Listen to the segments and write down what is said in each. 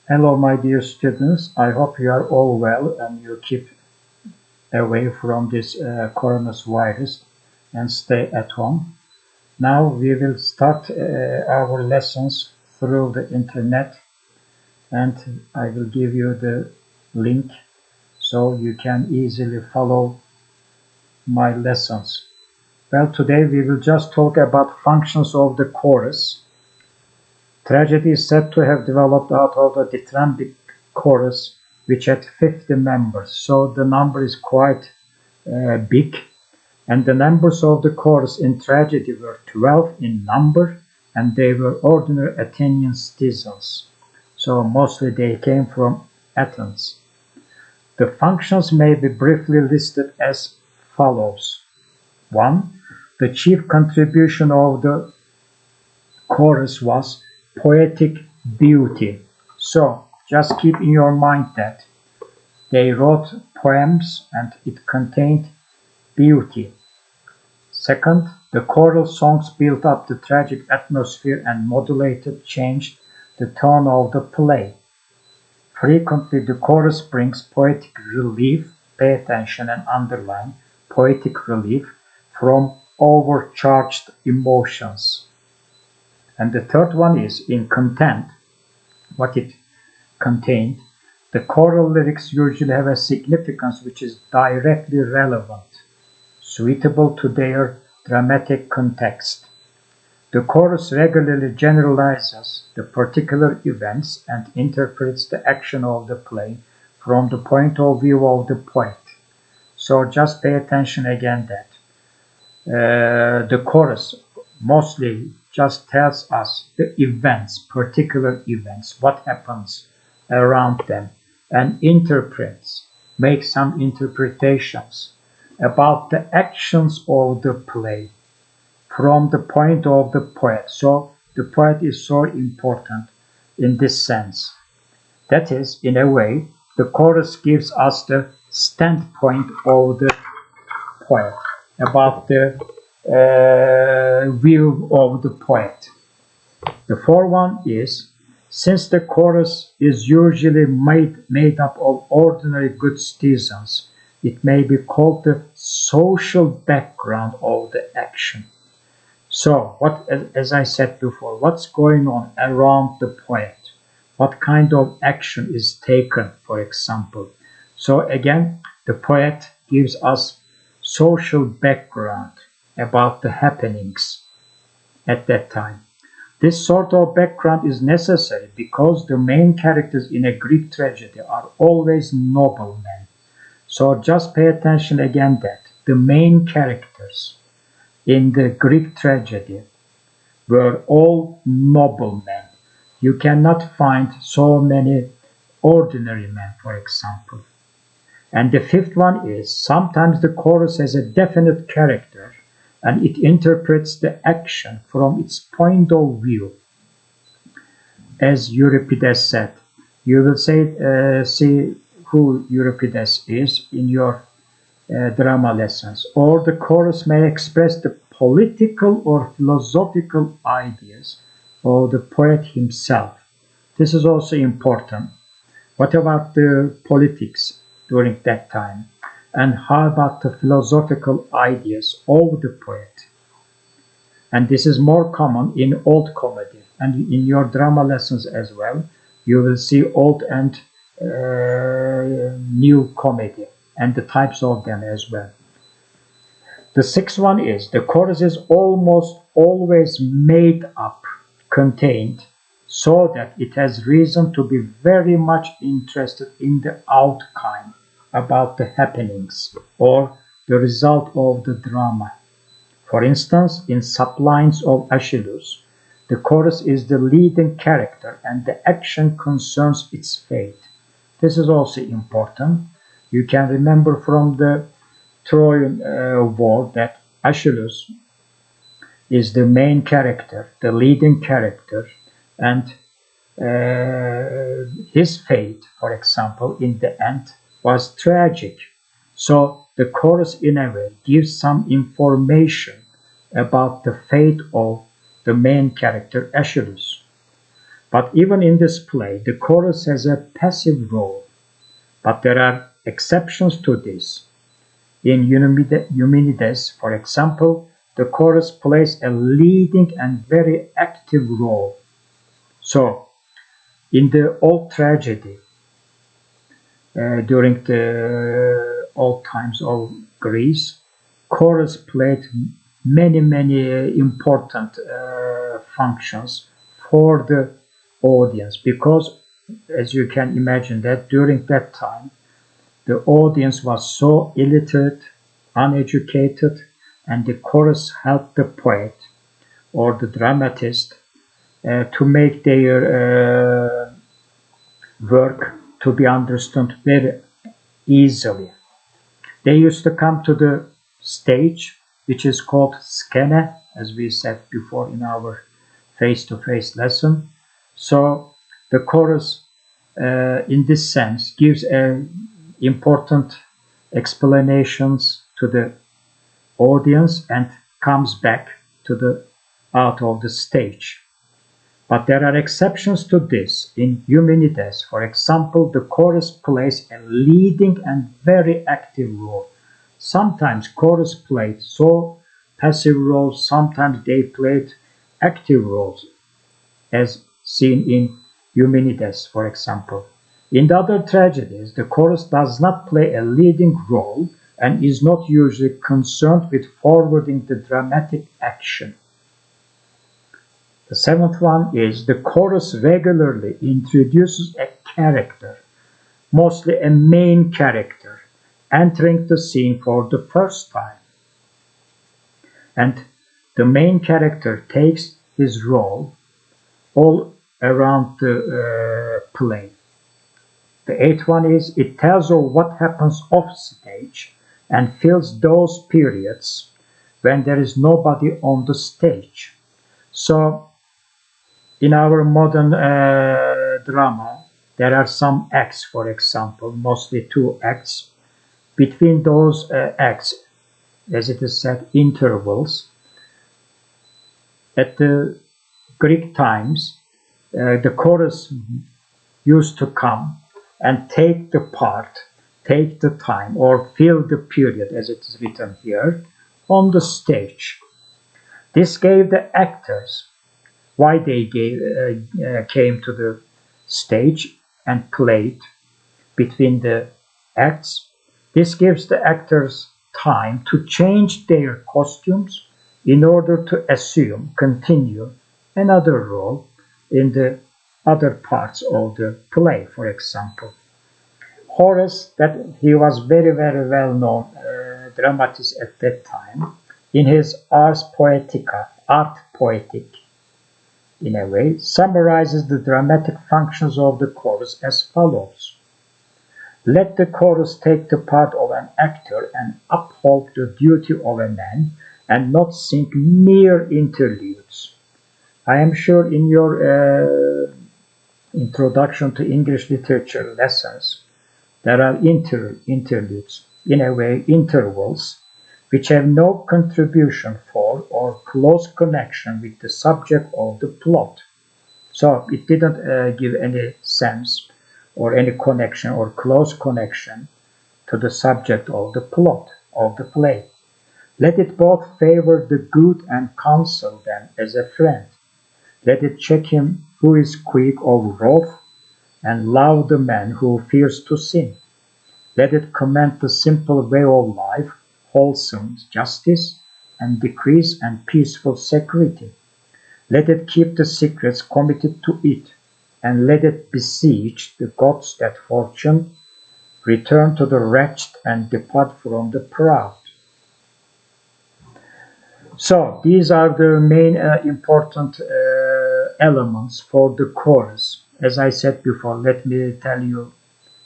Hello, my dear students. I hope you are all well and you keep away from this coronavirus and stay at home. Now we will start our lessons through the internet, and I will give you the link so you can easily follow my lessons. Well, today we will just talk about functions of the chorus. Tragedy is said to have developed out of a dithyrambic chorus which had 50 members, so the number is quite big, and the members of the chorus in tragedy were 12 in number, and they were ordinary Athenian citizens, so mostly they came from Athens. The functions may be briefly listed as follows. 1. The chief contribution of the chorus was poetic beauty. So just keep in your mind that they wrote poems and it contained beauty. Second, the choral songs built up the tragic atmosphere and modulated, changed the tone of the play. Frequently the chorus brings poetic relief, pay attention and underline poetic relief from overcharged emotions. And the third one is in content, what it contained. The choral lyrics usually have a significance which is directly relevant, suitable to their dramatic context. The chorus regularly generalizes the particular events and interprets the action of the play from the point of view of the poet. So just pay attention again that the chorus mostly just tells us the events, particular events, what happens around them, and interprets, makes some interpretations about the actions of the play from the point of the poet. So the poet is so important in this sense. That is, in a way, the chorus gives us the standpoint of the poet about the view of the poet. The fourth one is, since the chorus is usually made up of ordinary good citizens, it may be called the social background of the action. So, as I said before, what's going on around the poet? What kind of action is taken, for example? So again, the poet gives us social background about the happenings at that time. This sort of background is necessary because the main characters in a Greek tragedy are always noblemen. So just pay attention again that the main characters in the Greek tragedy were all noblemen. You cannot find so many ordinary men, for example. And the fifth one is, sometimes the chorus has a definite character and it interprets the action from its point of view. As Euripides said, you will see who Euripides is in your drama lessons. Or the chorus may express the political or philosophical ideas of the poet himself. This is also important. What about the politics during that time? And how about the philosophical ideas of the poet? And this is more common in old comedy, and in your drama lessons as well. You will see old and new comedy and the types of them as well. The sixth one is, the chorus is almost always made up, contained, so that it has reason to be very much interested in the outcome, about the happenings or the result of the drama. For instance, in Sublines of Aeschylus, the chorus is the leading character and the action concerns its fate. This is also important. You can remember from the Trojan War that Aeschylus is the main character, the leading character, and his fate, for example, in the end was tragic. So the chorus in a way gives some information about the fate of the main character Aeschylus. But even in this play, the chorus has a passive role. But there are exceptions to this. In Eumenides, for example, the chorus plays a leading and very active role. So, in the old tragedy, during the old times of Greece, chorus played many important functions for the audience, because as you can imagine that during that time the audience was so illiterate, uneducated, and the chorus helped the poet or the dramatist to make their work to be understood very easily. They used to come to the stage, which is called skene, as we said before in our face-to-face lesson. So the chorus, in this sense, gives important explanations to the audience and comes back to the out of the stage. But there are exceptions to this. In Eumenides, for example, the chorus plays a leading and very active role. Sometimes chorus played so passive roles, sometimes they played active roles, as seen in Eumenides, for example. In the other tragedies, the chorus does not play a leading role and is not usually concerned with forwarding the dramatic action. The seventh one is the chorus regularly introduces a character, mostly a main character, entering the scene for the first time. And the main character takes his role all around the play. The eighth one is it tells of what happens off stage and fills those periods when there is nobody on the stage. So in our modern drama, there are some acts, for example, mostly 2 acts. Between those acts, as it is said, intervals. At the Greek times, the chorus used to come and take the part, take the time, or fill the period, as it is written here, on the stage. This gave the actors why they came to the stage and played between the acts. This gives the actors time to change their costumes in order to continue another role in the other parts of the play, for example. Horace, that he was very well known dramatist at that time, in his Ars Poetica, Art Poetic, in a way, summarizes the dramatic functions of the chorus as follows. Let the chorus take the part of an actor and uphold the duty of a man and not sing mere interludes. I am sure in your introduction to English literature lessons, there are interludes, in a way intervals, which have no contribution for or close connection with the subject of the plot. So it didn't give any sense or any connection or close connection to the subject of the plot of the play. Let it both favor the good and counsel them as a friend. Let it check him who is quick of wrath and love the man who fears to sin. Let it commend the simple way of life, wholesome justice, and decrease and peaceful security. Let it keep the secrets committed to it, and let it beseech the gods that fortune return to the wretched and depart from the proud. So these are the main important elements for the chorus. As I said before, let me tell you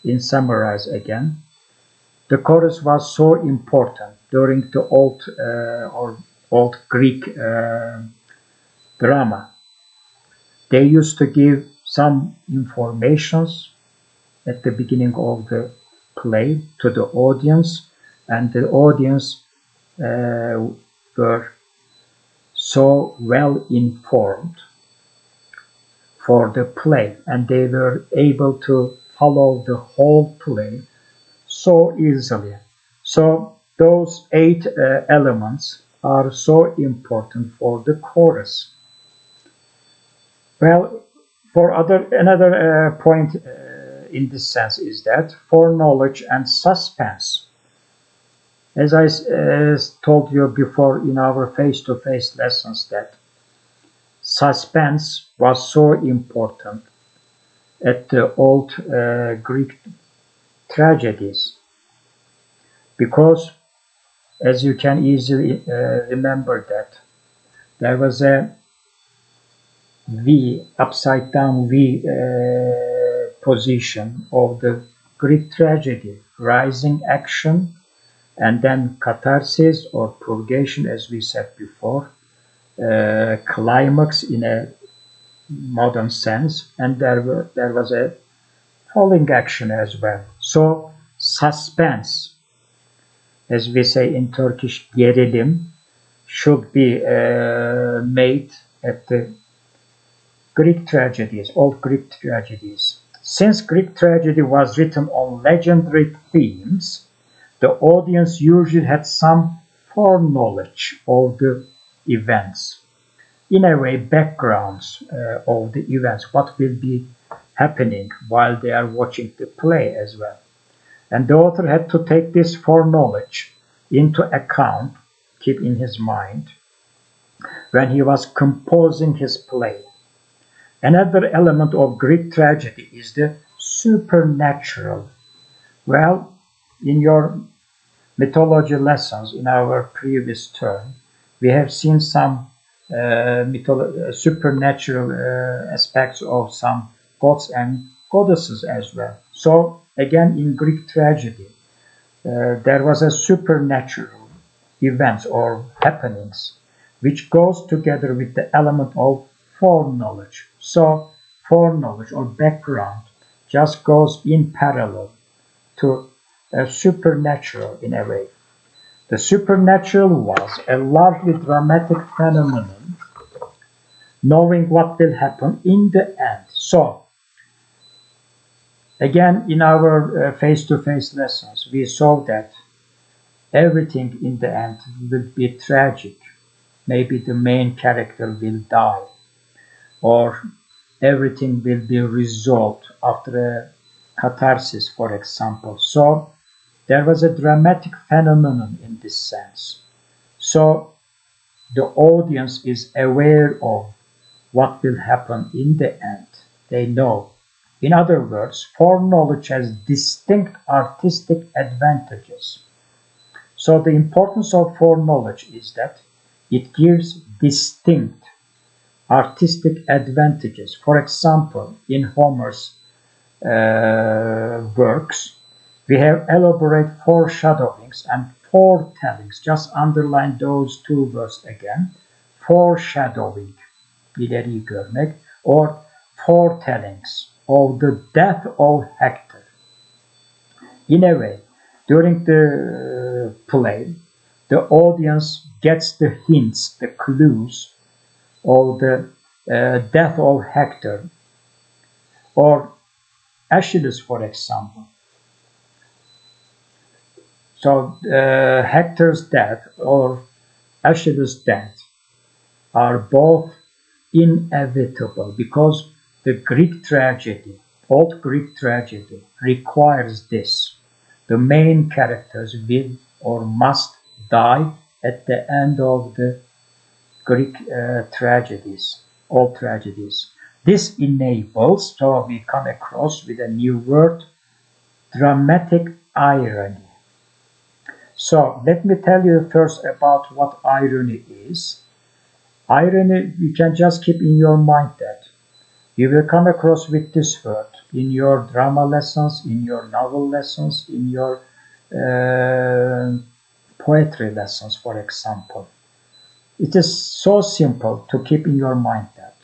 in summarize again. The chorus was so important during the old Greek drama. They used to give some informations at the beginning of the play to the audience, and the audience were so well informed for the play, and they were able to follow the whole play so easily. So those 8 elements are so important for the chorus. Well, for another point in this sense is that foreknowledge and suspense. As I told you before in our face-to-face lessons, that suspense was so important at the old Greek tragedies, because as you can easily remember that there was a V, upside down V position of the Greek tragedy, rising action and then catharsis or purgation, as we said before, climax in a modern sense, and there was a falling action as well. So suspense, as we say in Turkish, gerilim, should be made at the Greek tragedies, old Greek tragedies. Since Greek tragedy was written on legendary themes, the audience usually had some foreknowledge of the events. In a way, backgrounds of the events, what will be happening while they are watching the play as well. And the author had to take this foreknowledge into account, keep in his mind, when he was composing his play. Another element of Greek tragedy is the supernatural. Well, in your mythology lessons in our previous term, we have seen some supernatural aspects of some gods and goddesses as well. So again, in Greek tragedy, there was a supernatural events or happenings which goes together with the element of foreknowledge. So foreknowledge or background just goes in parallel to a supernatural in a way. The supernatural was a largely dramatic phenomenon, knowing what will happen in the end. So again, in our face-to-face lessons, we saw that everything in the end will be tragic. Maybe the main character will die, or everything will be resolved after a catharsis, for example. So there was a dramatic phenomenon in this sense. So the audience is aware of what will happen in the end. They know. In other words, foreknowledge has distinct artistic advantages. So the importance of foreknowledge is that it gives distinct artistic advantages. For example, in Homer's works, we have elaborate foreshadowings and foretellings. Just underline those 2 words again. Foreshadowing, ileri görmek, or foretellings of the death of Hector. In a way, during the play, the audience gets the hints, the clues of the death of Hector, or Achilles, for example. So Hector's death or Achilles' death are both inevitable, because the Greek tragedy, old Greek tragedy, requires this. The main characters will or must die at the end of the Greek tragedies, old tragedies. This enables, so we come across with a new word, dramatic irony. So let me tell you first about what irony is. Irony, you can just keep in your mind that you will come across with this word in your drama lessons, in your novel lessons, in your poetry lessons, for example. It is so simple to keep in your mind that